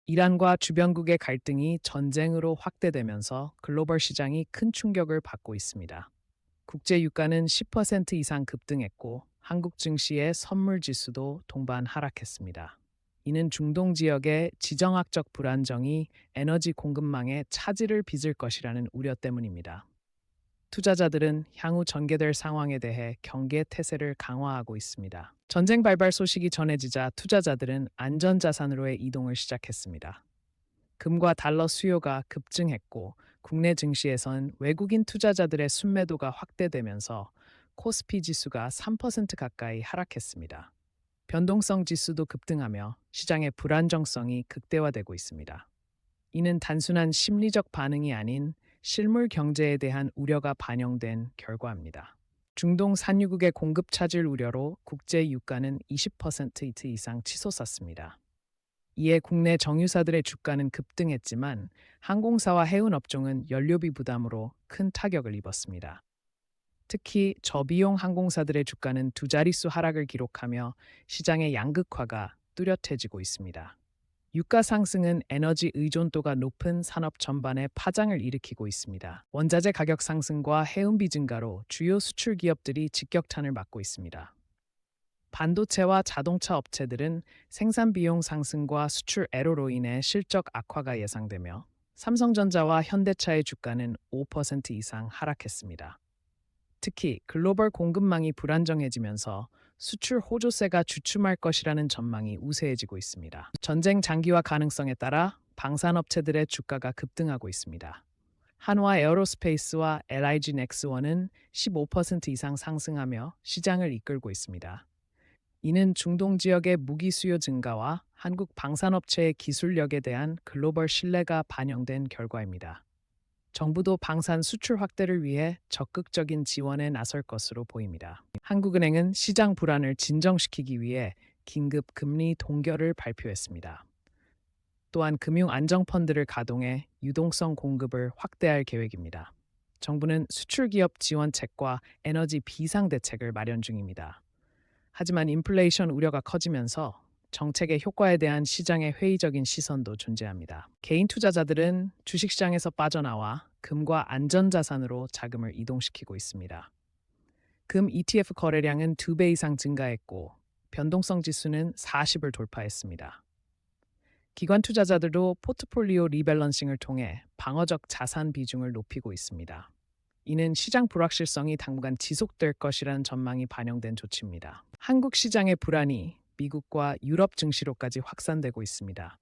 이란과 주변국의 갈등이 전쟁으로 확대되면서 글로벌 시장이 큰 충격을 받고 있습니다. 국제 유가는 10% 이상 급등했고 한국 증시의 선물 지수도 동반 하락했습니다. 이는 중동 지역의 지정학적 불안정이 에너지 공급망에 차질을 빚을 것이라는 우려 때문입니다. 투자자들은 향후 전개될 상황에 대해 경계 태세를 강화하고 있습니다. 전쟁 발발 소식이 전해지자 투자자들은 안전자산으로의 이동을 시작했습니다. 금과 달러 수요가 급증했고 국내 증시에선 외국인 투자자들의 순매도가 확대되면서 코스피 지수가 3% 가까이 하락했습니다. 변동성 지수도 급등하며 시장의 불안정성이 극대화되고 있습니다. 이는 단순한 심리적 반응이 아닌 실물 경제에 대한 우려가 반영된 결과입니다. 중동 산유국의 공급 차질 우려로 국제 유가는 20% 이상 치솟았습니다. 이에 국내 정유사들의 주가는 급등했지만 항공사와 해운 업종은 연료비 부담으로 큰 타격을 입었습니다. 특히 저비용 항공사들의 주가는 두 자릿수 하락을 기록하며 시장의 양극화가 뚜렷해지고 있습니다. 유가 상승은 에너지 의존도가 높은 산업 전반에 파장을 일으키고 있습니다. 원자재 가격 상승과 해운비 증가로 주요 수출 기업들이 직격탄을 맞고 있습니다. 반도체와 자동차 업체들은 생산 비용 상승과 수출 애로로 인해 실적 악화가 예상되며 삼성전자와 현대차의 주가는 5% 이상 하락했습니다. 특히 글로벌 공급망이 불안정해지면서 수출 호조세가 주춤할 것이라는 전망이 우세해지고 있습니다. 전쟁 장기화 가능성에 따라 방산업체들의 주가가 급등하고 있습니다. 한화 에어로스페이스와 LIG 넥스원은 15% 이상 상승하며 시장을 이끌고 있습니다. 이는 중동 지역의 무기 수요 증가와 한국 방산업체의 기술력에 대한 글로벌 신뢰가 반영된 결과입니다. 정부도 방산 수출 확대를 위해 적극적인 지원에 나설 것으로 보입니다. 한국은행은 시장 불안을 진정시키기 위해 긴급 금리 동결을 발표했습니다. 또한 금융 안정펀드를 가동해 유동성 공급을 확대할 계획입니다. 정부는 수출 기업 지원책과 에너지 비상 대책을 마련 중입니다. 하지만 인플레이션 우려가 커지면서 정책의 효과에 대한 시장의 회의적인 시선도 존재합니다. 개인 투자자들은 주식시장에서 빠져나와 금과 안전자산으로 자금을 이동시키고 있습니다. 금 ETF 거래량은 2배 이상 증가했고 변동성 지수는 40을 돌파했습니다. 기관 투자자들도 포트폴리오 리밸런싱을 통해 방어적 자산 비중을 높이고 있습니다. 이는 시장 불확실성이 당분간 지속될 것이라는 전망이 반영된 조치입니다. 한국 시장의 불안이 미국과 유럽 증시로까지 확산되고 있습니다.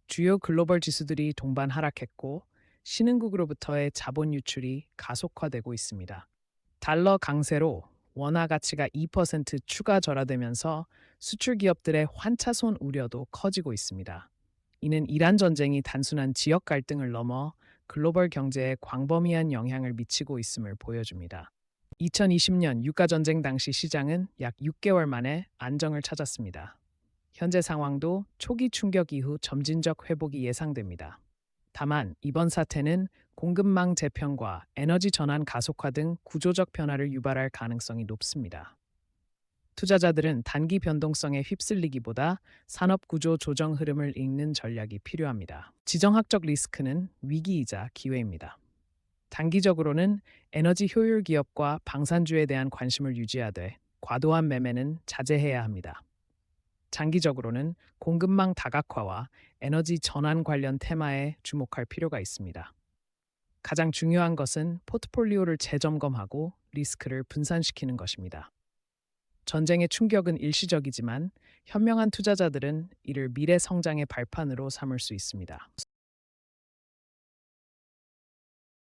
주요 글로벌 지수들이 동반 하락했고 신흥국으로부터의 자본 유출이 가속화되고 있습니다. 달러 강세로 원화 가치가 2% 추가 절하되면서 수출 기업들의 환차손 우려도 커지고 있습니다. 이는 이란 전쟁이 단순한 지역 갈등을 넘어 글로벌 경제에 광범위한 영향을 미치고 있음을 보여줍니다. 2020년 유가 전쟁 당시 시장은 약 6개월 만에 안정을 찾았습니다. 현재 상황도 초기 충격 이후 점진적 회복이 예상됩니다. 다만 이번 사태는 공급망 재편과 에너지 전환 가속화 등 구조적 변화를 유발할 가능성이 높습니다. 투자자들은 단기 변동성에 휩쓸리기보다 산업 구조 조정 흐름을 읽는 전략이 필요합니다. 지정학적 리스크는 위기이자 기회입니다. 단기적으로는 에너지 효율 기업과 방산주에 대한 관심을 유지하되 과도한 매매는 자제해야 합니다. 장기적으로는 공급망 다각화와 에너지 전환 관련 테마에 주목할 필요가 있습니다. 가장 중요한 것은 포트폴리오를 재점검하고 리스크를 분산시키는 것입니다. 전쟁의 충격은 일시적이지만 현명한 투자자들은 이를 미래 성장의 발판으로 삼을 수 있습니다.